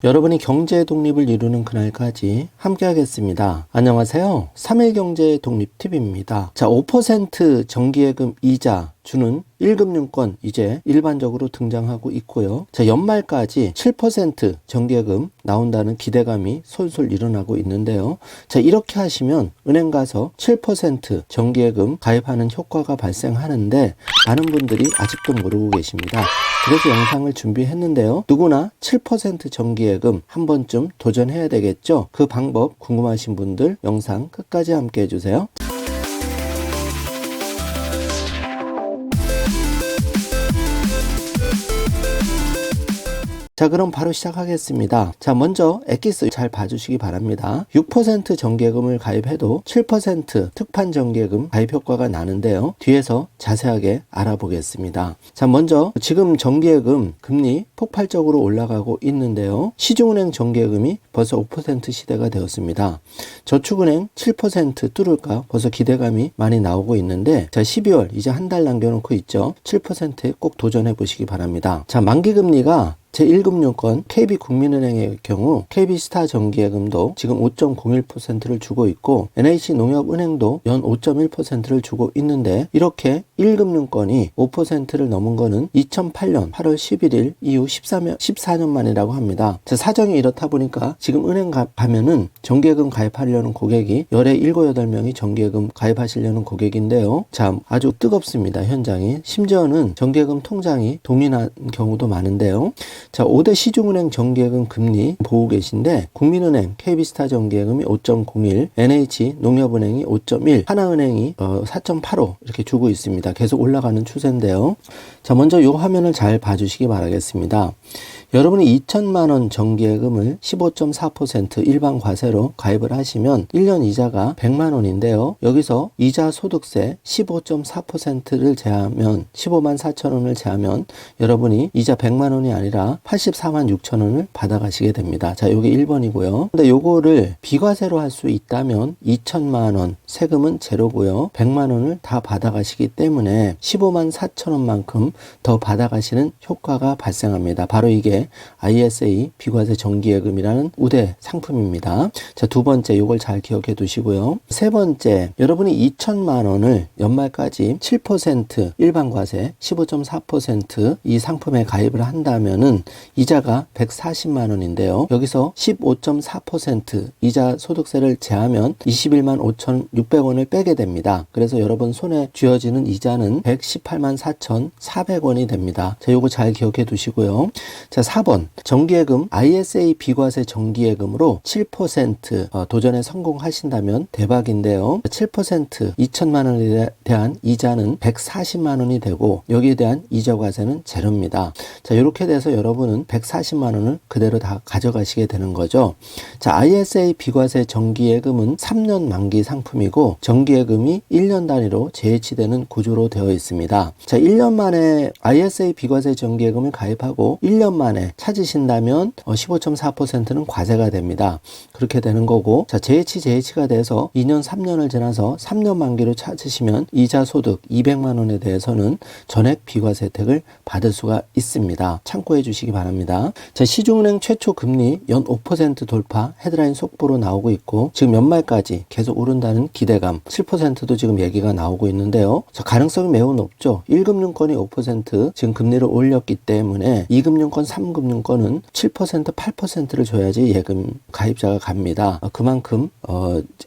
여러분이 경제 독립을 이루는 그날까지 함께 하겠습니다. 안녕하세요. 3일 경제 독립팁입니다. 자, 5% 정기예금 이자 주는 1금융권 이제 일반적으로 등장하고 있고요. 자, 연말까지 7% 정기예금 나온다는 기대감이 솔솔 일어나고 있는데요. 자, 이렇게 하시면 은행 가서 7% 정기예금 가입하는 효과가 발생하는데 많은 분들이 아직도 모르고 계십니다. 그래서 영상을 준비했는데요. 누구나 7% 정기예금 한 번쯤 도전해야 되겠죠? 그 방법 궁금하신 분들 영상 끝까지 함께 해주세요. 자, 그럼 바로 시작하겠습니다. 자, 먼저 엑기스 잘 봐주시기 바랍니다. 6% 정기예금을 가입해도 7% 특판 정기예금 가입 효과가 나는데요. 뒤에서 자세하게 알아보겠습니다. 자, 먼저 지금 정기예금 금리 폭발적으로 올라가고 있는데요. 시중은행 정기예금이 벌써 5% 시대가 되었습니다. 저축은행 7% 뚫을까 벌써 기대감이 많이 나오고 있는데, 자, 12월 이제 한 달 남겨놓고 있죠. 7%에 꼭 도전해 보시기 바랍니다. 자, 만기금리가 제1금융권 KB국민은행의 경우 KB스타 정기예금도 지금 5.01%를 주고 있고 NH농협은행도 연 5.1%를 주고 있는데, 이렇게 1금융권이 5%를 넘은 거는 2008년 8월 11일 이후 14년 만이라고 합니다. 자, 사정이 이렇다 보니까 지금 은행 가면은 정기예금 가입하려는 고객이 열에 7, 8명이 정기예금 가입하시려는 고객인데요. 자, 아주 뜨겁습니다. 현장이. 심지어는 정기예금 통장이 동일한 경우도 많은데요. 자, 5대 시중은행 정기예금 금리 보고 계신데, 국민은행 KB스타 정기예금이 5.01, NH농협은행이 5.1, 하나은행이 4.85 이렇게 주고 있습니다. 계속 올라가는 추세인데요. 자, 먼저 이 화면을 잘 봐주시기 바라겠습니다. 여러분이 2천만 원 정기예금을 15.4% 일반 과세로 가입을 하시면 1년 이자가 100만 원인데요. 여기서 이자 소득세 15.4%를 제하면 15만 4천 원을 제하면 여러분이 이자 100만 원이 아니라 84만 6천 원을 받아가시게 됩니다. 자, 요게 1번이고요. 근데 요거를 비과세로 할 수 있다면 2천만 원 세금은 제로고요. 100만 원을 다 받아가시기 때문에 15만 4천 원만큼 더 받아가시는 효과가 발생합니다. 바로 이게 ISA 비과세 정기예금이라는 우대 상품입니다. 자, 두 번째 요걸 잘 기억해 두시고요. 세 번째, 여러분이 2천만 원을 연말까지 7% 일반 과세 15.4% 이 상품에 가입을 한다면은 이자가 140만 원인데요. 여기서 15.4% 이자 소득세를 제하면 21만 5,600원을 빼게 됩니다. 그래서 여러분 손에 쥐어지는 이자는 118만 4,400원이 됩니다. 자, 요거 잘 기억해 두시고요. 자, 4번 정기예금 ISA 비과세 정기예금으로 7% 도전에 성공하신다면 대박인데요. 7% 2천만 원에 대한 이자는 140만 원이 되고 여기에 대한 이자 과세는 제로입니다. 자, 이렇게 돼서 여러분은 140만 원을 그대로 다 가져가시게 되는 거죠. 자, ISA 비과세 정기예금은 3년 만기 상품이고 정기예금이 1년 단위로 재해치되는 구조로 되어 있습니다. 자, 1년 만에 ISA 비과세 정기예금을 가입하고 1년 만에 찾으신다면 15.4%는 과세가 됩니다. 그렇게 되는 거고, 자, 재해치가 돼서 2년 3년을 지나서 3년 만기로 찾으시면 이자 소득 200만 원에 대해서는 전액 비과세 혜택을 받을 수가 있습니다. 참고해 주시기 바랍니다. 자, 시중은행 최초 금리 연 5% 돌파 헤드라인 속보로 나오고 있고 지금 연말까지 계속 오른다는 기대감 7%도 지금 얘기가 나오고 있는데요. 자, 가능성이 매우 높죠. 1금융권이 5% 지금 금리를 올렸기 때문에 2금융권 3금융권은 7%, 8%를 줘야지 예금 가입자가 갑니다. 그만큼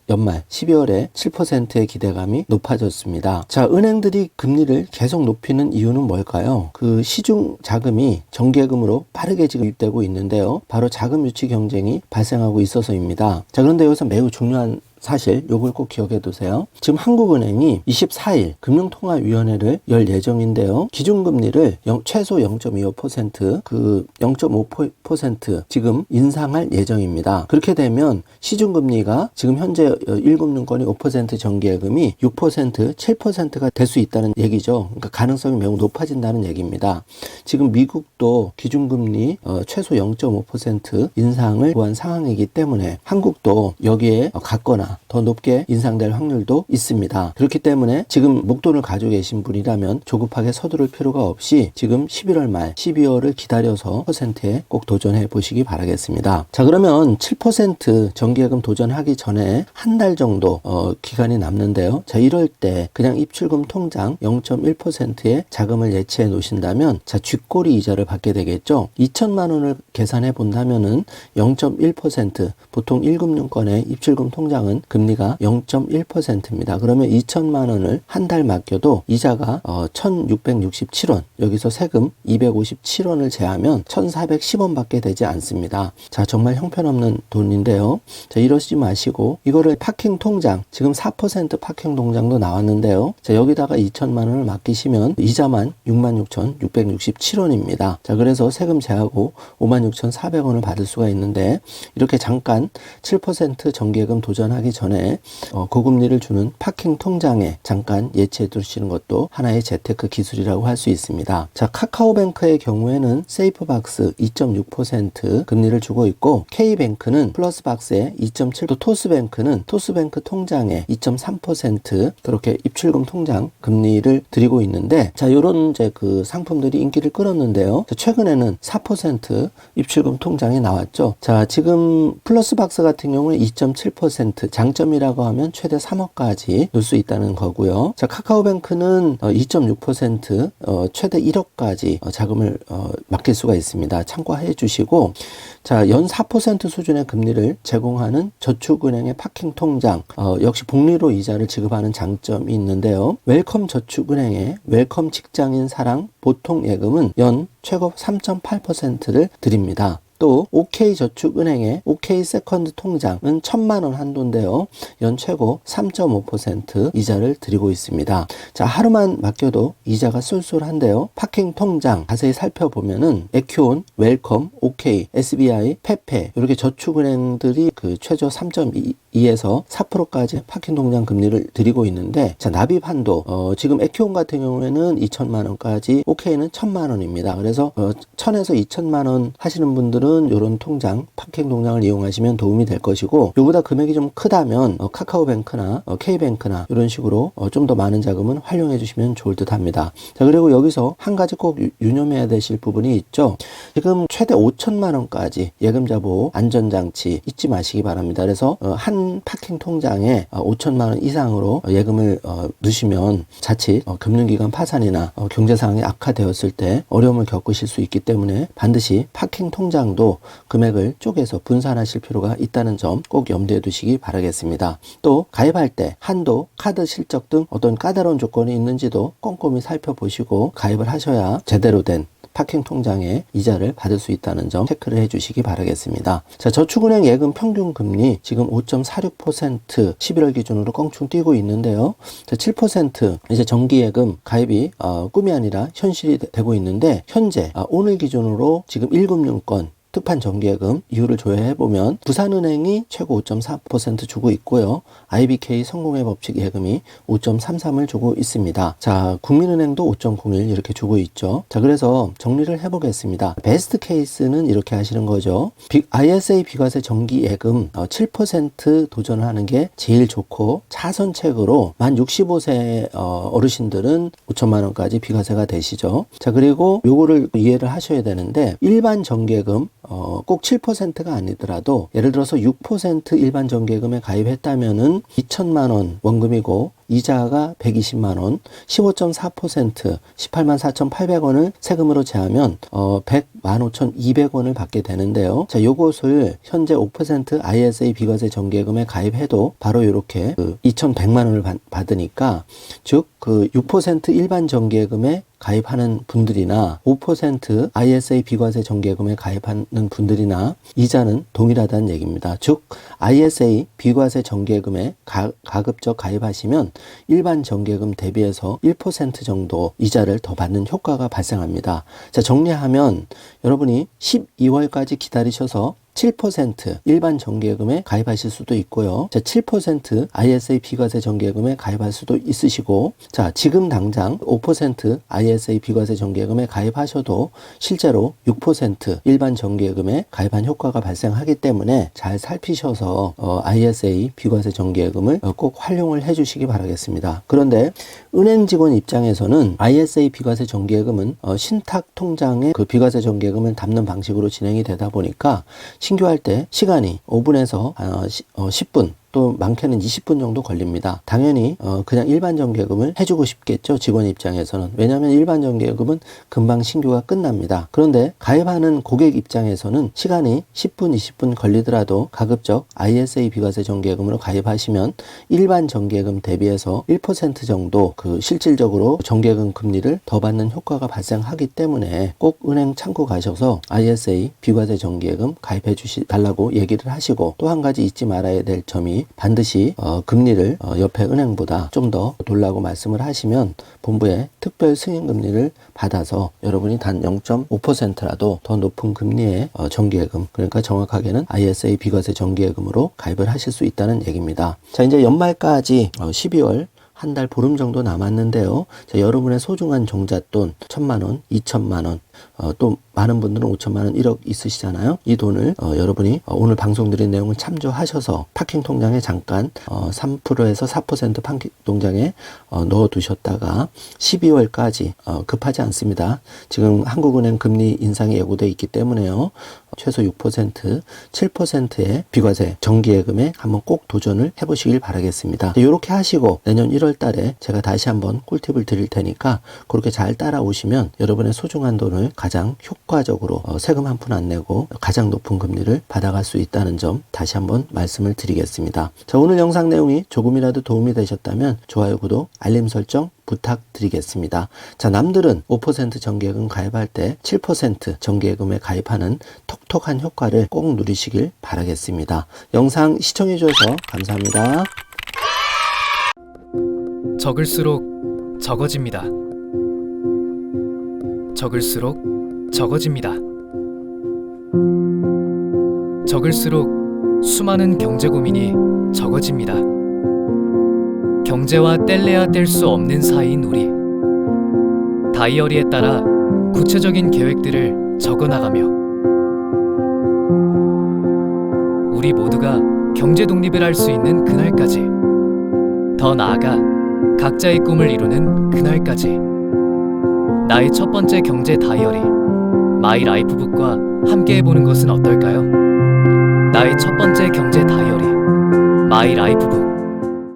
연말 12월에 7%의 기대감이 높아졌습니다. 자, 은행들이 금리를 계속 높이는 이유는 뭘까요? 그 시중 자금이 정기예금으로 빠르게 지금 유입되고 있는데요. 바로 자금 유치 경쟁이 발생하고 있어서입니다. 자, 그런데 여기서 매우 중요한 사실 요걸 꼭 기억해 두세요. 지금 한국은행이 24일 금융통화위원회를 열 예정인데요. 기준금리를 최소 0.25% 그 0.5% 지금 인상할 예정입니다. 그렇게 되면 시중금리가 지금 현재 1금융권이 5% 정기예금이 6%, 7%가 될 수 있다는 얘기죠. 그러니까 가능성이 매우 높아진다는 얘기입니다. 지금 미국도 기준금리 최소 0.5% 인상을 구한 상황이기 때문에 한국도 여기에 갔거나 있습니다. 더 높게 인상될 확률도 있습니다. 그렇기 때문에 지금 목돈을 가지고 계신 분이라면 조급하게 서두를 필요가 없이 지금 11월 말 12월을 기다려서 %에 꼭 도전해 보시기 바라겠습니다. 자, 그러면 7% 정기예금 도전하기 전에 한 달 정도 기간이 남는데요. 자, 이럴 때 그냥 입출금 통장 0.1%의 자금을 예치해 놓으신다면 자, 쥐꼬리 이자를 받게 되겠죠. 2천만 원을 계산해 본다면은 0.1%, 보통 1금융권의 입출금 통장은 금리가 0.1%입니다. 그러면 2천만 원을 한 달 맡겨도 이자가 1,667원, 여기서 세금 257원을 제하면 1,410원 밖에 되지 않습니다. 자, 정말 형편없는 돈인데요. 자, 이러시지 마시고 이거를 파킹 통장, 지금 4% 파킹 통장도 나왔는데요. 자, 여기다가 2천만 원을 맡기시면 이자만 66,667원입니다. 자, 그래서 세금 제하고 56,400원을 받을 수가 있는데 이렇게 잠깐 7% 정기예금 도전하기 전에 고금리를 주는 파킹 통장에 잠깐 예치해 두시는 것도 하나의 재테크 기술이라고 할 수 있습니다. 자, 카카오뱅크의 경우에는 세이프박스 2.6% 금리를 주고 있고 K뱅크는 플러스박스에 2.7%, 또 토스뱅크는 토스뱅크 통장에 2.3% 그렇게 입출금 통장 금리를 드리고 있는데 자, 요런 이제 그 상품들이 인기를 끌었는데요. 자, 최근에는 4% 입출금 통장이 나왔죠. 자, 지금 플러스박스 같은 경우는 2.7%, 장점이라고 하면 최대 3억까지 넣을 수 있다는 거고요. 자, 카카오뱅크는 2.6%, 최대 1억까지 자금을 맡길 수가 있습니다. 참고해 주시고, 자, 연 4% 수준의 금리를 제공하는 저축은행의 파킹 통장, 역시 복리로 이자를 지급하는 장점이 있는데요. 웰컴 저축은행의 웰컴 직장인 사랑 보통 예금은 연 최고 3.8%를 드립니다. 또 OK저축은행의 OK세컨드 통장은 1,000만 원 한도인데요. 연 최고 3.5% 이자를 드리고 있습니다. 자, 하루만 맡겨도 이자가 쏠쏠한데요. 파킹 통장 자세히 살펴보면은 에큐온, 웰컴, OK, SBI, 페페 이렇게 저축은행들이 그 최저 3.2에서 4%까지 파킹 통장 금리를 드리고 있는데 자, 납입 한도 지금 에큐온 같은 경우에는 2천만 원까지, OK는 1,000만 원입니다. 그래서 1,000에서 2천만 원 하시는 분들은 이런 통장, 파킹 통장을 이용하시면 도움이 될 것이고, 요보다 금액이 좀 크다면 카카오뱅크나 K뱅크나 이런 식으로 좀 더 많은 자금은 활용해 주시면 좋을 듯 합니다. 자, 그리고 여기서 한 가지 꼭 유념해야 되실 부분이 있죠. 지금 최대 5천만 원까지 예금자 보호 안전장치 잊지 마시기 바랍니다. 그래서 한 파킹 통장에 5천만 원 이상으로 예금을 넣으시면 자칫 금융기관 파산이나 경제 상황이 악화되었을 때 어려움을 겪으실 수 있기 때문에 반드시 파킹 통장도 금액을 쪼개서 분산하실 필요가 있다는 점 꼭 염두에 두시기 바라겠습니다. 또 가입할 때 한도, 카드 실적 등 어떤 까다로운 조건이 있는지도 꼼꼼히 살펴보시고 가입을 하셔야 제대로 된 파킹 통장에 이자를 받을 수 있다는 점 체크를 해주시기 바라겠습니다. 자, 저축은행 예금 평균 금리 지금 5.46% 11월 기준으로 껑충 뛰고 있는데요. 자, 7% 이제 정기예금 가입이 꿈이 아니라 현실이 되고 있는데 현재 오늘 기준으로 지금 1금융권 특판 정기예금 이유를 조회해보면 부산은행이 최고 5.4% 주고 있고요. IBK 성공회 법칙 예금이 5.33을 주고 있습니다. 자, 국민은행도 5.01 이렇게 주고 있죠. 자, 그래서 정리를 해보겠습니다. 베스트 케이스는 이렇게 하시는 거죠. ISA 비과세 정기예금 7% 도전을 하는 게 제일 좋고, 차선책으로 만 65세 어르신들은 5천만 원까지 비과세가 되시죠. 자, 그리고 요거를 이해를 하셔야 되는데, 일반 정기예금 꼭 7%가 아니더라도 예를 들어서 6% 일반 정기예금에 가입했다면은 2천만 원 원금이고 이자가 120만 원, 15.4% 18만 4,800원을 세금으로 제하면 115,200원을 받게 되는데요. 자, 요것을 현재 5% ISA 비과세 정기예금에 가입해도 바로 이렇게 2,100만 원을 받으니까, 즉 그 6% 일반 정기예금에 가입하는 분들이나 5% ISA 비과세 정기예금에 가입하는 분들이나 이자는 동일하다는 얘기입니다. 즉 ISA 비과세 정기예금에 가급적 가입하시면 일반 정기예금 대비해서 1% 정도 이자를 더 받는 효과가 발생합니다. 자, 정리하면 여러분이 12월까지 기다리셔서 7% 일반 정기예금에 가입하실 수도 있고요. 자, 7% ISA 비과세 정기예금에 가입할 수도 있으시고, 자, 지금 당장 5% ISA 비과세 정기예금에 가입하셔도 실제로 6% 일반 정기예금에 가입한 효과가 발생하기 때문에 잘 살피셔서 ISA 비과세 정기예금을 꼭 활용을 해주시기 바라겠습니다. 그런데 은행 직원 입장에서는 ISA 비과세 정기예금은 신탁 통장에 그 비과세 정기예금을 담는 방식으로 진행이 되다 보니까 신규할 때 시간이 5분에서 10분 또 많게는 20분 정도 걸립니다. 당연히 그냥 일반 정기예금을 해주고 싶겠죠. 직원 입장에서는. 왜냐하면 일반 정기예금은 금방 신규가 끝납니다. 그런데 가입하는 고객 입장에서는 시간이 10분, 20분 걸리더라도 가급적 ISA 비과세 정기예금으로 가입하시면 일반 정기예금 대비해서 1% 정도 그 실질적으로 정기예금 금리를 더 받는 효과가 발생하기 때문에 꼭 은행 창구 가셔서 ISA 비과세 정기예금 가입해 달라고 얘기를 하시고, 또 한 가지 잊지 말아야 될 점이 반드시 금리를 옆에 은행보다 좀 더 돌라고 말씀을 하시면 본부의 특별 승인 금리를 받아서 여러분이 단 0.5%라도 더 높은 금리의 정기예금, 그러니까 정확하게는 ISA 비과세 정기예금으로 가입을 하실 수 있다는 얘기입니다. 자, 이제 연말까지 12월 한 달 보름 정도 남았는데요. 자, 여러분의 소중한 종잣돈 1,000만 원, 2,000만 원, 또 많은 분들은 5천만 원, 1억 있으시잖아요. 이 돈을 여러분이 오늘 방송 드린 내용을 참조하셔서 파킹 통장에 잠깐 3%에서 4% 파킹 통장에 넣어 두셨다가 12월까지 급하지 않습니다. 지금 한국은행 금리 인상이 예고되어 있기 때문에요. 최소 6%, 7%의 비과세 정기예금에 한번 꼭 도전을 해보시길 바라겠습니다. 이렇게 하시고 내년 1월 달에 제가 다시 한번 꿀팁을 드릴 테니까 그렇게 잘 따라오시면 여러분의 소중한 돈을 가장 효과적으로 세금 한 푼 안 내고 가장 높은 금리를 받아갈 수 있다는 점 다시 한번 말씀을 드리겠습니다. 자, 오늘 영상 내용이 조금이라도 도움이 되셨다면 좋아요, 구독, 알림 설정 부탁드리겠습니다. 자, 남들은 5% 정기예금 가입할 때 7% 정기예금에 가입하는 톡톡한 효과를 꼭 누리시길 바라겠습니다. 영상 시청해 주셔서 감사합니다. 적을수록 적어집니다. 적을수록 적어집니다. 적을수록 수많은 경제 고민이 적어집니다. 경제와 뗄래야 뗄 수 없는 사이인 우리. 다이어리에 따라 구체적인 계획들을 적어나가며 우리 모두가 경제 독립을 할 수 있는 그날까지, 더 나아가 각자의 꿈을 이루는 그날까지 나의 첫 번째 경제 다이어리 마이 라이프북과 함께 해보는 것은 어떨까요? 나의 첫 번째 경제 다이어리 마이 라이프북.